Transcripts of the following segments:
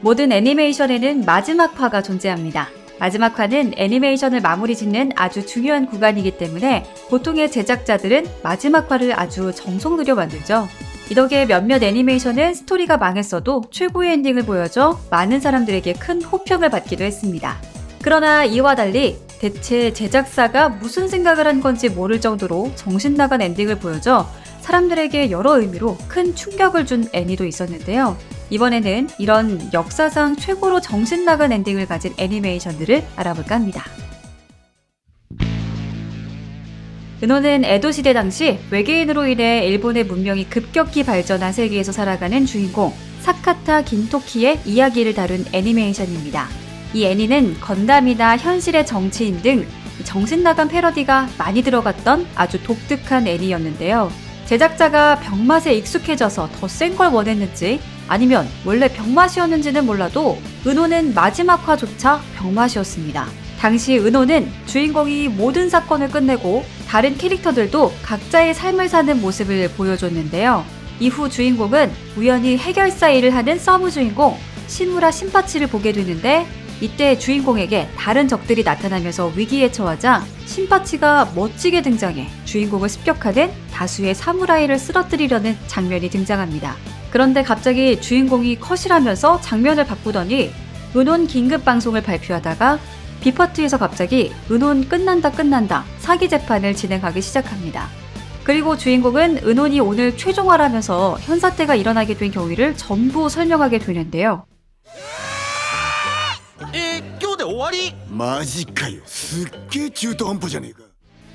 모든 애니메이션에는 마지막화가 존재합니다. 마지막화는 애니메이션을 마무리 짓는 아주 중요한 구간이기 때문에 보통의 제작자들은 마지막화를 아주 정성 들여 만들죠. 이 덕에 몇몇 애니메이션은 스토리가 망했어도 최고의 엔딩을 보여줘 많은 사람들에게 큰 호평을 받기도 했습니다. 그러나 이와 달리 대체 제작사가 무슨 생각을 한 건지 모를 정도로 정신나간 엔딩을 보여줘 사람들에게 여러 의미로 큰 충격을 준 애니도 있었는데요. 이번에는 이런 역사상 최고로 정신나간 엔딩을 가진 애니메이션들을 알아볼까 합니다. 은호는 에도 시대 당시 외계인으로 인해 일본의 문명이 급격히 발전한 세계에서 살아가는 주인공 사카타 긴토키의 이야기를 다룬 애니메이션입니다. 이 애니는 건담이나 현실의 정치인 등 정신나간 패러디가 많이 들어갔던 아주 독특한 애니였는데요. 제작자가 병맛에 익숙해져서 더 센 걸 원했는지 아니면 원래 병맛이었는지는 몰라도 은호는 마지막화조차 병맛이었습니다. 당시 은호는 주인공이 모든 사건을 끝내고 다른 캐릭터들도 각자의 삶을 사는 모습을 보여줬는데요. 이후 주인공은 우연히 해결사 일을 하는 서브 주인공 시무라 신파치를 보게 되는데 이때 주인공에게 다른 적들이 나타나면서 위기에 처하자 신파치가 멋지게 등장해 주인공을 습격하는 다수의 사무라이를 쓰러뜨리려는 장면이 등장합니다. 그런데 갑자기 주인공이 컷이라면서 장면을 바꾸더니 은혼 긴급 방송을 발표하다가 B파트에서 갑자기 은혼 끝난다 사기 재판을 진행하기 시작합니다. 그리고 주인공은 은혼이 오늘 최종화라면서 현사태가 일어나게 된 경위를 전부 설명하게 되는데요. 今日で終わりマジかよすっげえ中途半端じゃねえか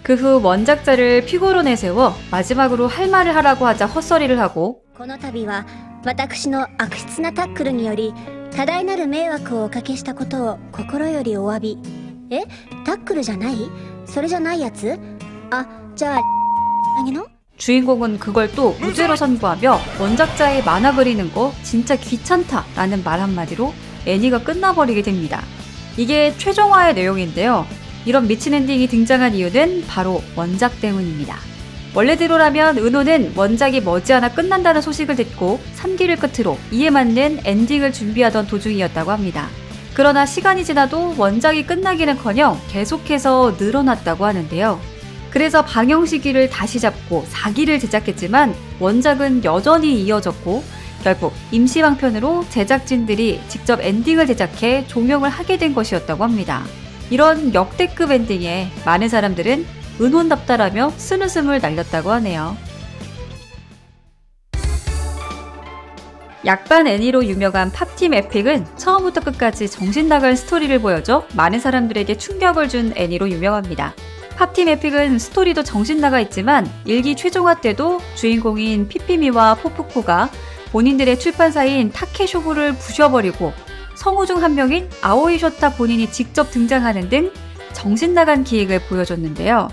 그 후 원작자를 피고로 내세워 마지막으로 할 말을 하라고 하자 헛소리를 하고 この度は私の悪質なタックルにより多大なる迷惑をおかけしたことを心よりお詫び。え、タックルじゃない？それじゃないやつ？あ、じゃあ아니の? 주인공은 그걸 또 무죄로 선고하며 원작자의 만화 그리는 거 진짜 귀찮다라는 말 한마디로 애니가 끝나버리게 됩니다. 이게 최종화의 내용인데요. 이런 미친 엔딩이 등장한 이유는 바로 원작 때문입니다. 원래대로라면 은호는 원작이 머지않아 끝난다는 소식을 듣고 3기를 끝으로 이에 맞는 엔딩을 준비하던 도중이었다고 합니다. 그러나 시간이 지나도 원작이 끝나기는커녕 계속해서 늘어났다고 하는데요. 그래서 방영 시기를 다시 잡고 4기를 제작했지만 원작은 여전히 이어졌고 결국 임시방편으로 제작진들이 직접 엔딩을 제작해 종영을 하게 된 것이었다고 합니다. 이런 역대급 엔딩에 많은 사람들은 은혼답다라며 쓴웃음을 날렸다고 하네요. 약반 애니로 유명한 팝팀 에픽은 처음부터 끝까지 정신나간 스토리를 보여줘 많은 사람들에게 충격을 준 애니로 유명합니다. 팝팀 에픽은 스토리도 정신나가 있지만 일기 최종화 때도 주인공인 피피미와 포프코가 본인들의 출판사인 타케쇼부를 부셔버리고 성우 중 한 명인 아오이 쇼타 본인이 직접 등장하는 등 정신나간 기획을 보여줬는데요.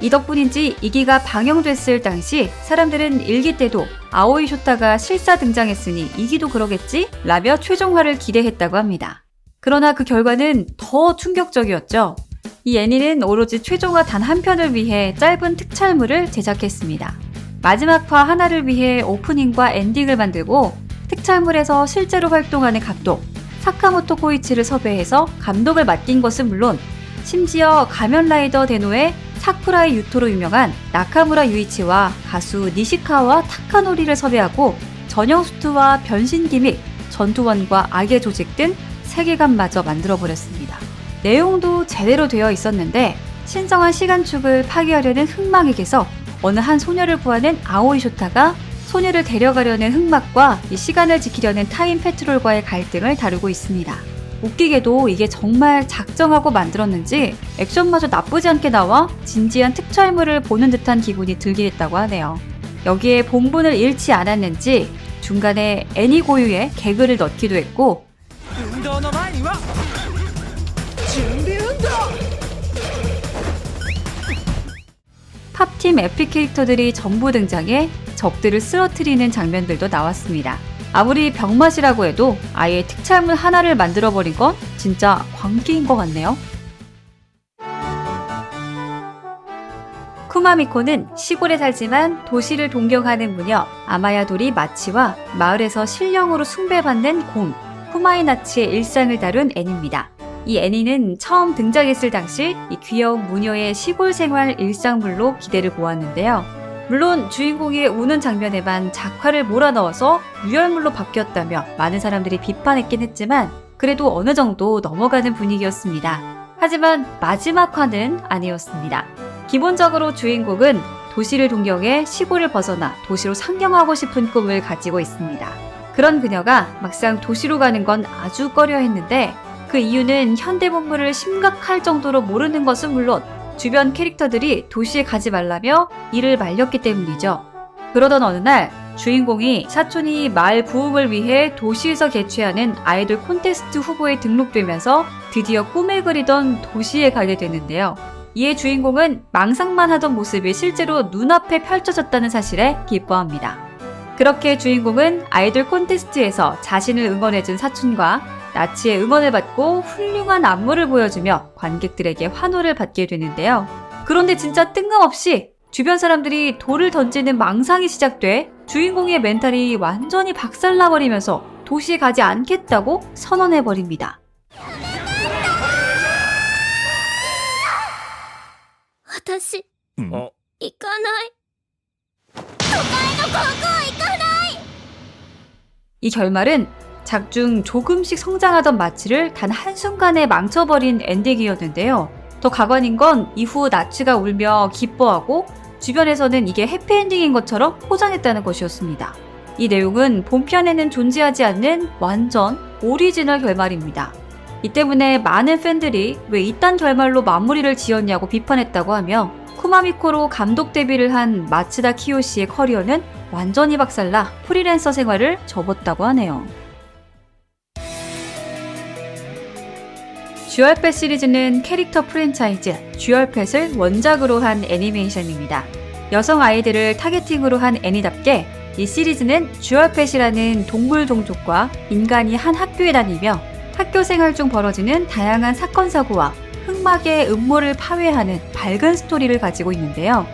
이 덕분인지 2기가 방영됐을 당시 사람들은 1기 때도 아오이 쇼타가 실사 등장했으니 2기도 그러겠지? 라며 최종화를 기대했다고 합니다. 그러나 그 결과는 더 충격적이었죠. 이 애니는 오로지 최종화 단 한 편을 위해 짧은 특촬물을 제작했습니다. 마지막화 하나를 위해 오프닝과 엔딩을 만들고 특촬물에서 실제로 활동하는 감독 사카모토 코이치를 섭외해서 감독을 맡긴 것은 물론 심지어 가면라이더 데노의 사쿠라이 유토로 유명한 나카무라 유이치와 가수 니시카와 타카노리를 섭외하고 전용 수트와 변신 기믹, 전투원과 악의 조직 등 세계관마저 만들어버렸습니다. 내용도 제대로 되어 있었는데 신성한 시간축을 파괴하려는 흑막에게서 어느 한 소녀를 구하는 아오이 쇼타가 소녀를 데려가려는 흑막과 이 시간을 지키려는 타임 페트롤과의 갈등을 다루고 있습니다. 웃기게도 이게 정말 작정하고 만들었는지 액션마저 나쁘지 않게 나와 진지한 특촬물을 보는 듯한 기분이 들게 했다고 하네요. 여기에 본분을 잃지 않았는지 중간에 애니 고유의 개그를 넣기도 했고 팝팀 에픽 캐릭터들이 전부 등장해 적들을 쓰러뜨리는 장면들도 나왔습니다. 아무리 병맛이라고 해도 아예 특촬물 하나를 만들어버린 건 진짜 광기인 것 같네요. 쿠마미코는 시골에 살지만 도시를 동경하는 무녀 아마야도리 마치와 마을에서 신령으로 숭배받는 공 쿠마이나치의 일상을 다룬 애니입니다. 이 애니는 처음 등장했을 당시 이 귀여운 무녀의 시골 생활 일상물로 기대를 모았는데요. 물론 주인공이 우는 장면에만 작화를 몰아넣어서 유혈물로 바뀌었다며 많은 사람들이 비판했긴 했지만 그래도 어느 정도 넘어가는 분위기였습니다. 하지만 마지막 화는 아니었습니다. 기본적으로 주인공은 도시를 동경해 시골을 벗어나 도시로 상경하고 싶은 꿈을 가지고 있습니다. 그런 그녀가 막상 도시로 가는 건 아주 꺼려했는데 그 이유는 현대문물을 심각할 정도로 모르는 것은 물론 주변 캐릭터들이 도시에 가지 말라며 이를 말렸기 때문이죠. 그러던 어느 날 주인공이 사촌이 마을 부흥을 위해 도시에서 개최하는 아이돌 콘테스트 후보에 등록되면서 드디어 꿈에 그리던 도시에 가게 되는데요. 이에 주인공은 망상만 하던 모습이 실제로 눈앞에 펼쳐졌다는 사실에 기뻐합니다. 그렇게 주인공은 아이돌 콘테스트에서 자신을 응원해준 사촌과 나치의 응원을 받고 훌륭한 안무를 보여주며 관객들에게 환호를 받게 되는데요. 그런데 진짜 뜬금없이 주변 사람들이 돌을 던지는 망상이 시작돼 주인공의 멘탈이 완전히 박살나버리면서 도시에 가지 않겠다고 선언해버립니다. 私あ行かない都会の高校行かない 이 결말은 작중 조금씩 성장하던 마치를 단 한순간에 망쳐버린 엔딩이었는데요. 더 가관인 건 이후 나치가 울며 기뻐하고 주변에서는 이게 해피엔딩인 것처럼 포장했다는 것이었습니다. 이 내용은 본편에는 존재하지 않는 완전 오리지널 결말입니다. 이 때문에 많은 팬들이 왜 이딴 결말로 마무리를 지었냐고 비판했다고 하며 쿠마미코로 감독 데뷔를 한 마츠다 키요시의 커리어는 완전히 박살나 프리랜서 생활을 접었다고 하네요. 듀얼펫 시리즈는 캐릭터 프랜차이즈 듀얼펫을 원작으로 한 애니메이션입니다. 여성 아이들을 타겟팅으로 한 애니답게 이 시리즈는 듀얼펫이라는 동물 종족과 인간이 한 학교에 다니며 학교 생활 중 벌어지는 다양한 사건 사고와 흑막의 음모를 파괴하는 밝은 스토리를 가지고 있는데요.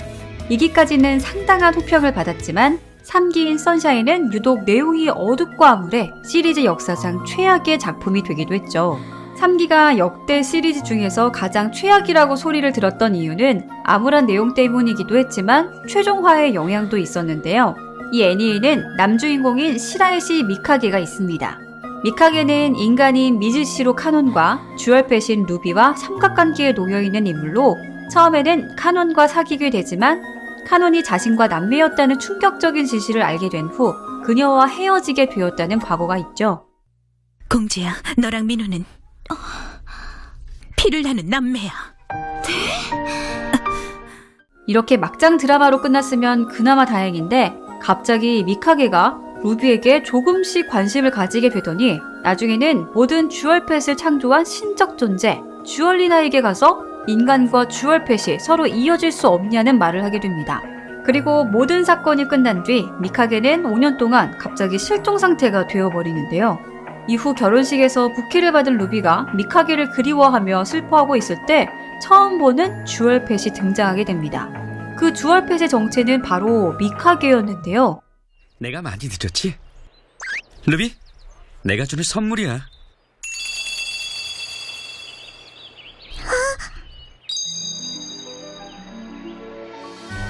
2기까지는 상당한 호평을 받았지만 3기인 선샤인은 유독 내용이 어둡고 암울해 시리즈 역사상 최악의 작품이 되기도 했죠. 3기가 역대 시리즈 중에서 가장 최악이라고 소리를 들었던 이유는 암울한 내용 때문이기도 했지만 최종화의 영향도 있었는데요. 이 애니에는 남주인공인 시라이시 미카게가 있습니다. 미카게는 인간인 미즈시로 카논과 듀얼펫인 루비와 삼각관계에 놓여있는 인물로 처음에는 카논과 사귀게 되지만 카논이 자신과 남매였다는 충격적인 진실을 알게 된 후 그녀와 헤어지게 되었다는 과거가 있죠. 공주야, 너랑 민호는 피를 나는 남매야. 이렇게 막장 드라마로 끝났으면 그나마 다행인데 갑자기 미카게가 루비에게 조금씩 관심을 가지게 되더니 나중에는 모든 듀얼펫을 창조한 신적 존재 듀얼리나에게 가서 인간과 듀얼펫이 서로 이어질 수 없냐는 말을 하게 됩니다. 그리고 모든 사건이 끝난 뒤 미카게는 5년 동안 갑자기 실종 상태가 되어버리는데요. 이후 결혼식에서 부케를 받은 루비가 미카게를 그리워하며 슬퍼하고 있을 때 처음 보는 듀얼펫이 등장하게 됩니다. 그 듀얼펫의 정체는 바로 미카게였는데요. 내가 많이 늦었지? 루비, 내가 주는 선물이야.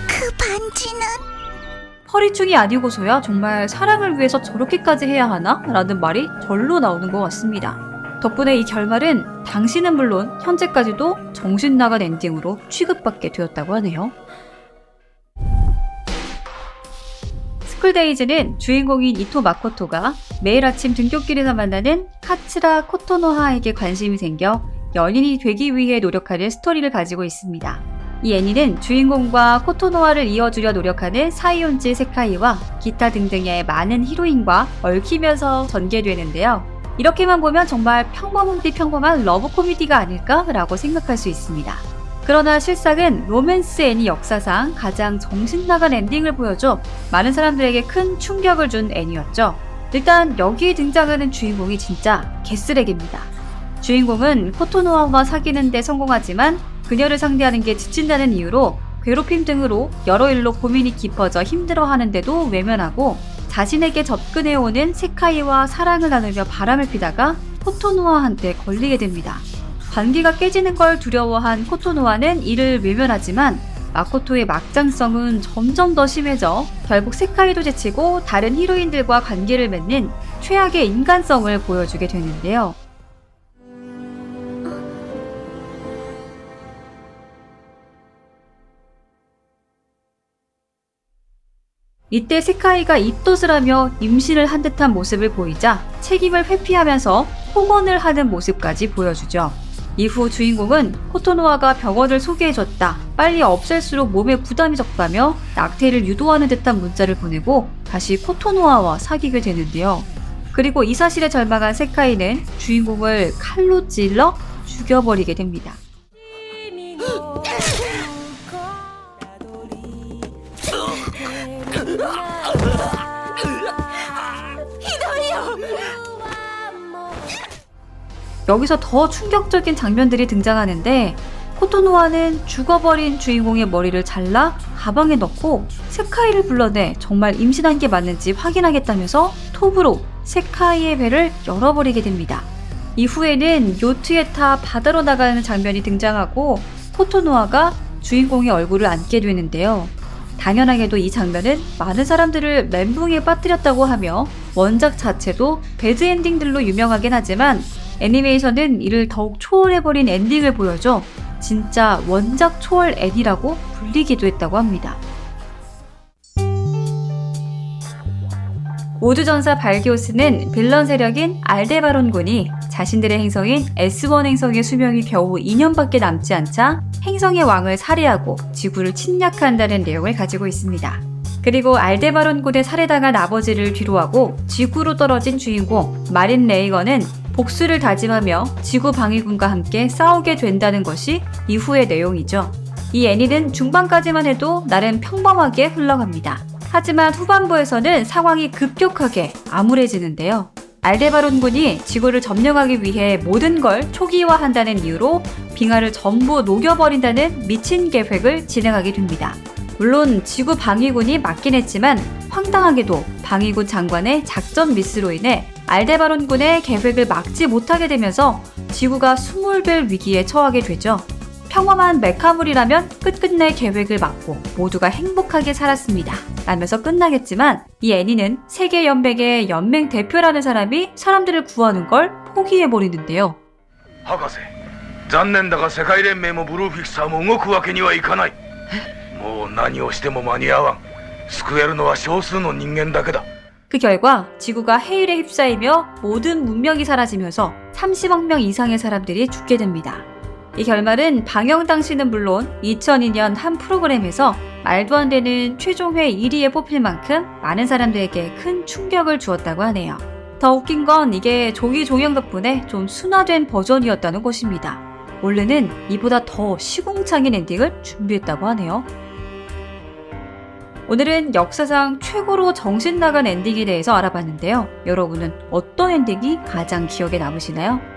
그 반지는? 허리충이 아니고서야 정말 사랑을 위해서 저렇게까지 해야 하나? 라는 말이 절로 나오는 것 같습니다. 덕분에 이 결말은 당신은 물론 현재까지도 정신나간 엔딩으로 취급받게 되었다고 하네요. 스쿨데이즈는 주인공인 이토 마코토가 매일 아침 등굣길에서 만나는 카츠라 코토노하에게 관심이 생겨 연인이 되기 위해 노력하는 스토리를 가지고 있습니다. 이 애니는 주인공과 코토노하를 이어주려 노력하는 사이온지 세카이와 기타 등등의 많은 히로인과 얽히면서 전개되는데요. 이렇게만 보면 정말 평범하디 평범한 러브 코미디가 아닐까라고 생각할 수 있습니다. 그러나 실상은 로맨스 애니 역사상 가장 정신나간 엔딩을 보여줘 많은 사람들에게 큰 충격을 준 애니였죠. 일단 여기에 등장하는 주인공이 진짜 개쓰레기입니다. 주인공은 코토노하와 사귀는 데 성공하지만 그녀를 상대하는 게 지친다는 이유로 괴롭힘 등으로 여러 일로 고민이 깊어져 힘들어하는데도 외면하고 자신에게 접근해오는 세카이와 사랑을 나누며 바람을 피다가 코토노아한테 걸리게 됩니다. 관계가 깨지는 걸 두려워한 코토노아는 이를 외면하지만 마코토의 막장성은 점점 더 심해져 결국 세카이도 제치고 다른 히로인들과 관계를 맺는 최악의 인간성을 보여주게 되는데요. 이때 세카이가 입덧을 하며 임신을 한 듯한 모습을 보이자 책임을 회피하면서 폭언을 하는 모습까지 보여주죠. 이후 주인공은 코토노아가 병원을 소개해줬다, 빨리 없앨수록 몸에 부담이 적다며 낙태를 유도하는 듯한 문자를 보내고 다시 코토노아와 사귀게 되는데요. 그리고 이 사실에 절망한 세카이는 주인공을 칼로 찔러 죽여버리게 됩니다. 여기서 더 충격적인 장면들이 등장하는데 코토노아는 죽어버린 주인공의 머리를 잘라 가방에 넣고 세카이를 불러내 정말 임신한 게 맞는지 확인하겠다면서 톱으로 세카이의 배를 열어버리게 됩니다. 이후에는 요트에 타 바다로 나가는 장면이 등장하고 코토노아가 주인공의 얼굴을 안게 되는데요. 당연하게도 이 장면은 많은 사람들을 멘붕에 빠뜨렸다고 하며 원작 자체도 배드엔딩들로 유명하긴 하지만 애니메이션은 이를 더욱 초월해버린 엔딩을 보여줘 진짜 원작 초월 애니라고 불리기도 했다고 합니다. 우주전사 발기오스는 빌런 세력인 알데바론군이 자신들의 행성인 S1 행성의 수명이 겨우 2년밖에 남지 않자 행성의 왕을 살해하고 지구를 침략한다는 내용을 가지고 있습니다. 그리고 알데바론군의 살해당한 아버지를 뒤로하고 지구로 떨어진 주인공 마린 레이건은 복수를 다짐하며 지구 방위군과 함께 싸우게 된다는 것이 이후의 내용이죠. 이 애니는 중반까지만 해도 나름 평범하게 흘러갑니다. 하지만 후반부에서는 상황이 급격하게 암울해지는데요. 알데바론군이 지구를 점령하기 위해 모든 걸 초기화한다는 이유로 빙하를 전부 녹여버린다는 미친 계획을 진행하게 됩니다. 물론 지구 방위군이 맞긴 했지만 황당하게도 방위군 장관의 작전 미스로 인해 알데바론군의 계획을 막지 못하게 되면서 지구가 숨을 위기에 처하게 되죠. 평범한 메카물이라면 끝끝내 계획을 막고 모두가 행복하게 살았습니다 라면서 끝나겠지만 이 애니는 세계연맹의 연맹 대표라는 사람이 사람들을 구하는 걸 포기해버리는데요. 博士、残念だが世界連盟もブルーフィクサーも動くわけにはいかない。もう何をしても間に合わん。救えるのは少数の人間だけだ。 그 결과 지구가 해일에 휩싸이며 모든 문명이 사라지면서 30억 명 이상의 사람들이 죽게 됩니다. 이 결말은 방영 당시는 물론 2002년 한 프로그램에서 말도 안 되는 최종회 1위에 뽑힐 만큼 많은 사람들에게 큰 충격을 주었다고 하네요. 더 웃긴 건 이게 조기 종영 덕분에 좀 순화된 버전이었다는 것입니다. 원래는 이보다 더 시궁창인 엔딩을 준비했다고 하네요. 오늘은 역사상 최고로 정신 나간 엔딩에 대해서 알아봤는데요. 여러분은 어떤 엔딩이 가장 기억에 남으시나요?